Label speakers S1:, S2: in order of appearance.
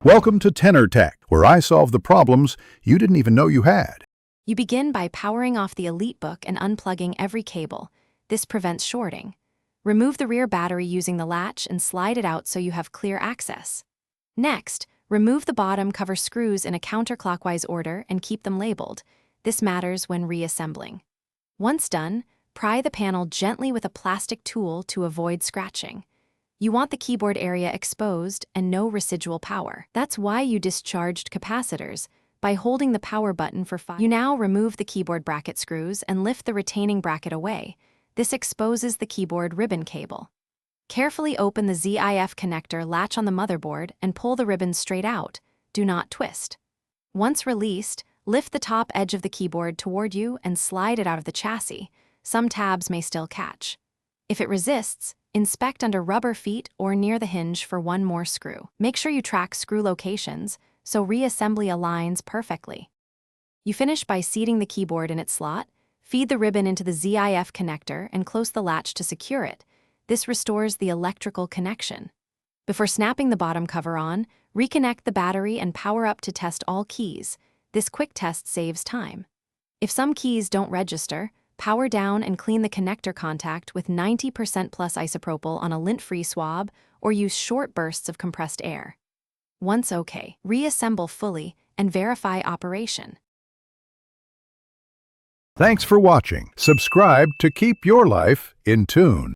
S1: Welcome to Tenor Tech, where I solve the problems you didn't even know you had.
S2: You begin by powering off the EliteBook and unplugging every cable. This prevents shorting. Remove the rear battery using the latch and slide it out so you have clear access. Next, remove the bottom cover screws in a counterclockwise order and keep them labeled. This matters when reassembling. Once done, pry the panel gently with a plastic tool to avoid scratching. You want the keyboard area exposed and no residual power. That's why you discharged capacitors. By holding the power button for 5 You now remove the keyboard bracket screws and lift the retaining bracket away. This exposes the keyboard ribbon cable. Carefully open the ZIF connector latch on the motherboard and pull the ribbon straight out. Do not twist. Once released, lift the top edge of the keyboard toward you and slide it out of the chassis. Some tabs may still catch. If it resists, inspect under rubber feet or near the hinge for one more screw. Make sure you track screw locations so reassembly aligns perfectly. You finish by seating the keyboard in its slot, feed the ribbon into the ZIF connector and close the latch to secure it. This restores the electrical connection. Before snapping the bottom cover on, reconnect the battery and power up to test all keys. This quick test saves time. If some keys don't register, power down and clean the connector contact with 90% plus isopropyl on a lint-free swab or use short bursts of compressed air. Once okay, reassemble fully and verify operation.
S1: Thanks for watching. Subscribe to keep your life in tune.